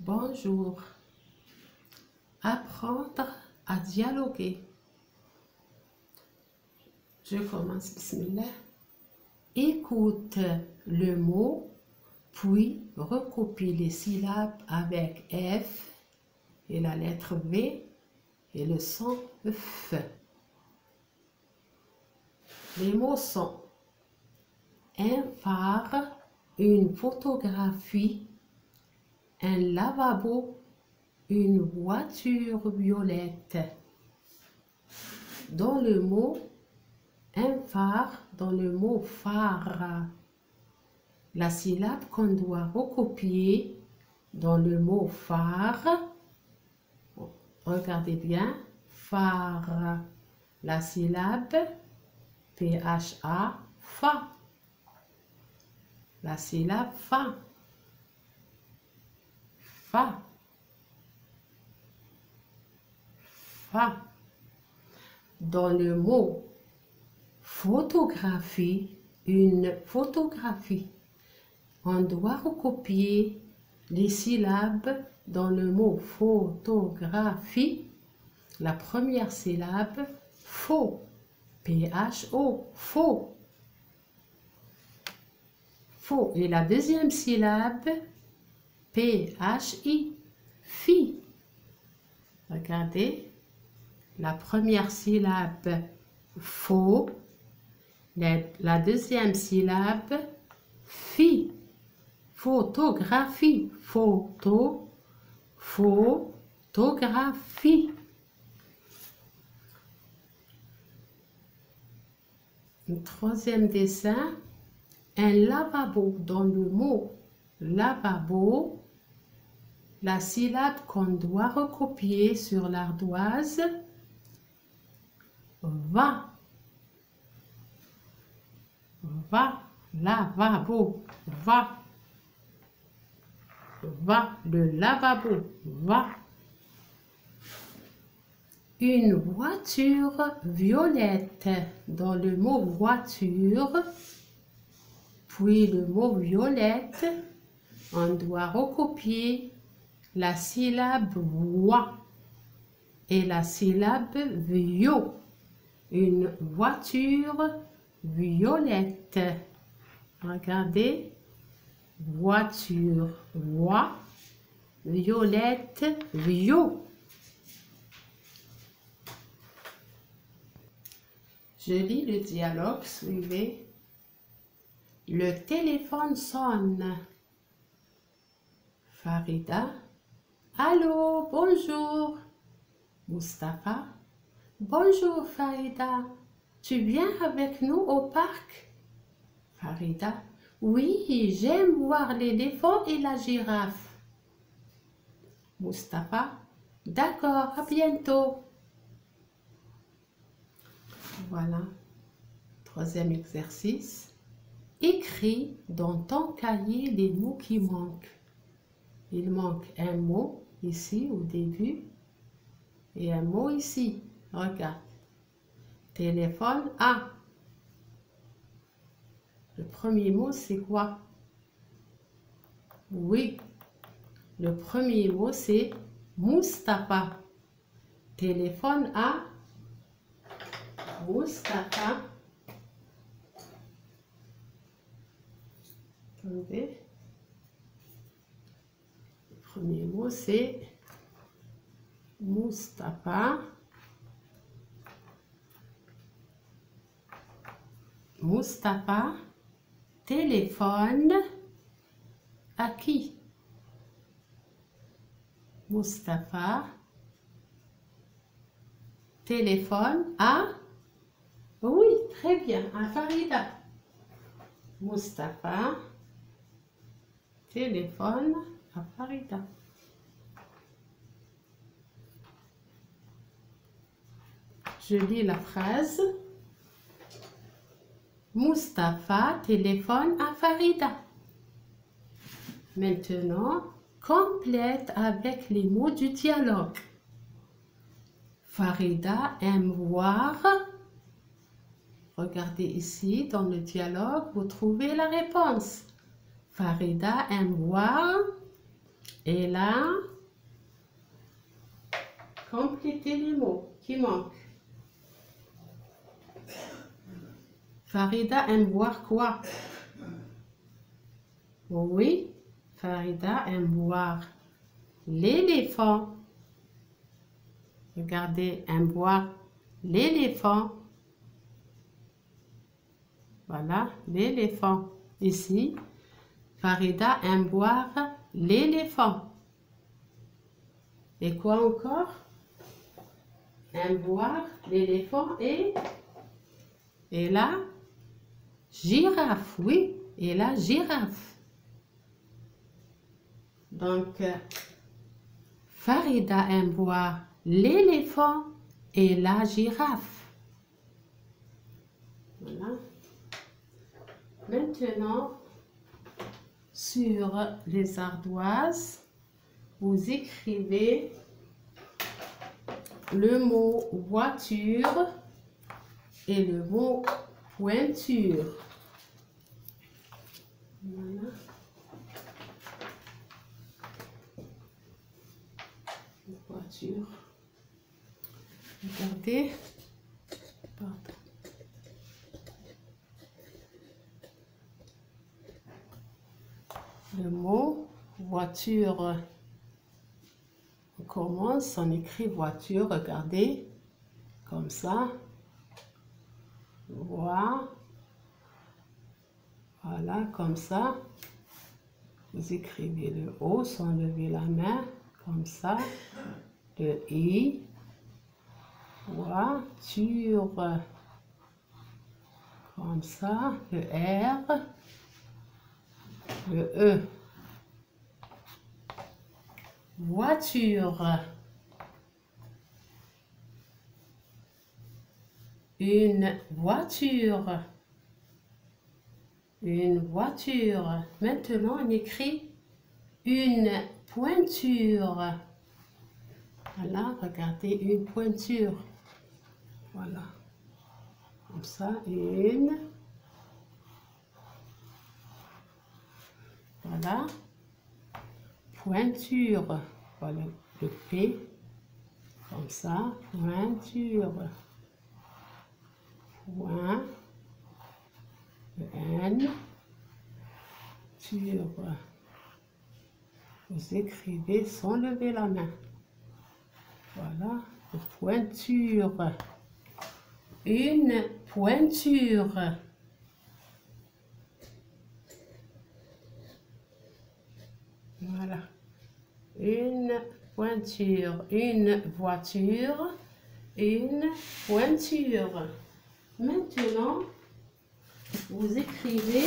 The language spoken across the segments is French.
Bonjour. Apprendre à dialoguer. Je commence, bismillah. Écoute le mot, puis recopie les syllabes avec F et la lettre V et le son F. Les mots sont un phare, une photographie, un lavabo, une voiture violette. Dans le mot un phare, dans le mot phare, la syllabe qu'on doit recopier dans le mot phare, regardez bien, phare, la syllabe P-H-A, fa, la syllabe fa, fa, fa. Dans le mot photographie, une photographie, on doit recopier les syllabes dans le mot photographie. La première syllabe, faux, P-H-O, faux, faux. Et la deuxième syllabe, P-H-I, fi. Regardez, la première syllabe, faux, la deuxième syllabe, fi, photographie, photo, photographie. Le troisième dessin, un lavabo. Dans le mot lavabo, la syllabe qu'on doit recopier sur l'ardoise, va, va, lavabo, va, va, le lavabo, va. Une voiture violette. Dans le mot voiture, puis le mot violette, on doit recopier la syllabe voix et la syllabe vio. Une voiture violette. Regardez, voiture, voix, violette, vio. Je lis le dialogue, suivez. Le téléphone sonne. Farida. Allô, bonjour. Mustapha. Bonjour Farida. Tu viens avec nous au parc? Farida. Oui, j'aime voir l'éléphant et la girafe. Mustapha. D'accord, à bientôt. Voilà. Troisième exercice. Écris dans ton cahier les mots qui manquent. Il manque un mot ici au début et un mot ici. Regarde. Téléphone A. Le premier mot, c'est quoi? Oui. Le premier mot, c'est Mustapha. Téléphone A. Mustapha. Attendez. Le premier mot, c'est Mustapha. Mustapha. Téléphone à qui? Mustapha. Téléphone à... Oui, très bien, à Farida. Mustapha. Téléphone à Farida. Je lis la phrase. Mustapha téléphone à Farida. Maintenant, complète avec les mots du dialogue. Farida aime voir. Regardez ici dans le dialogue, vous trouvez la réponse. Farida aime voir Et là, complétez les mots qui manquent. Farida aime boire quoi? Oui, Farida aime boire l'éléphant. Regardez, aime boire l'éléphant. Voilà, l'éléphant. Ici, Farida aime boire l'éléphant. Et quoi encore? Aime boire l'éléphant et la girafe. Oui, et la girafe. Donc, Farida aime boire l'éléphant et la girafe. Voilà. Maintenant, sur les ardoises, vous écrivez le mot voiture et le mot pointure. Voilà. Voiture. Regardez. Pardon. Le mot voiture. On commence, on écrit voiture, regardez, comme ça. Voilà, comme ça. Vous écrivez le O sans lever la main, comme ça. Le I. Voiture. Comme ça. Le R. Le E. Voiture. Une voiture. Une voiture. Maintenant, on écrit une pointure. Voilà, regardez, une pointure. Voilà. Comme ça, une. Voilà. Pointure. Voilà le P. Comme ça, pointure. Point. Le N. Ture. Vous écrivez sans lever la main. Voilà, pointure. Une pointure. Voilà. Une pointure. Une voiture. Une pointure. Maintenant, vous écrivez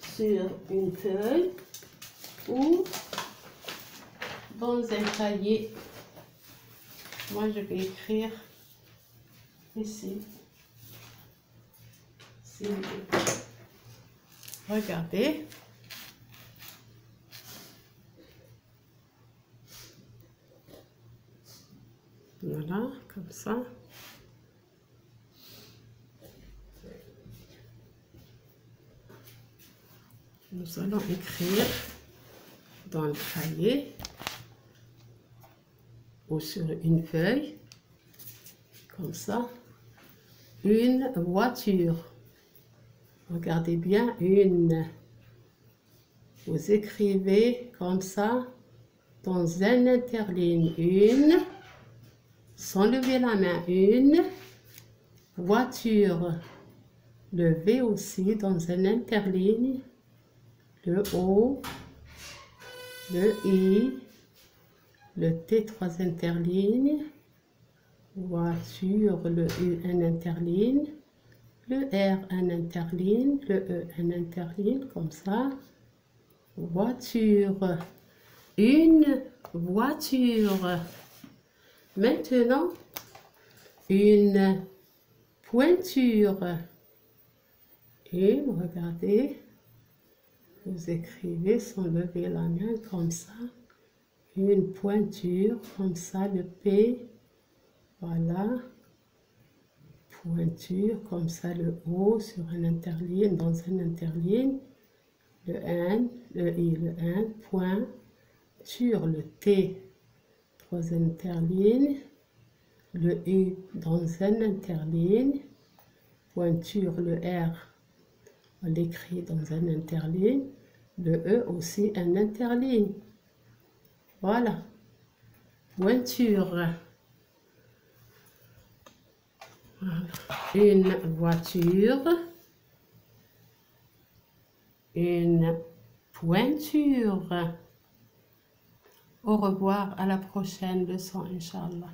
sur une feuille ou dans un cahier. Moi, je vais écrire ici. Regardez. Voilà, comme ça. Nous allons écrire dans le cahier ou sur une feuille, comme ça, une voiture. Regardez bien, une. Vous écrivez comme ça, dans un interligne, une, sans lever la main, une voiture. Le V aussi dans un interligne, le O, le I, le T, 3 interlignes, voiture, le U, un interligne, le R, un interligne, le E, un interligne, comme ça, voiture, une voiture. Maintenant, une pointure. Et regardez, vous écrivez sans lever la main comme ça, une pointure, comme ça, le P, voilà, pointure, comme ça, le O sur un interligne, dans un interligne, le N, le I, le N, point, sur le T, 3 interlignes, le U dans un interligne, pointure le R, on l'écrit dans un interligne, le E aussi un interligne. Voilà. Pointure. Voilà. Une voiture. Une pointure. Au revoir, à la prochaine leçon, Inch'Allah.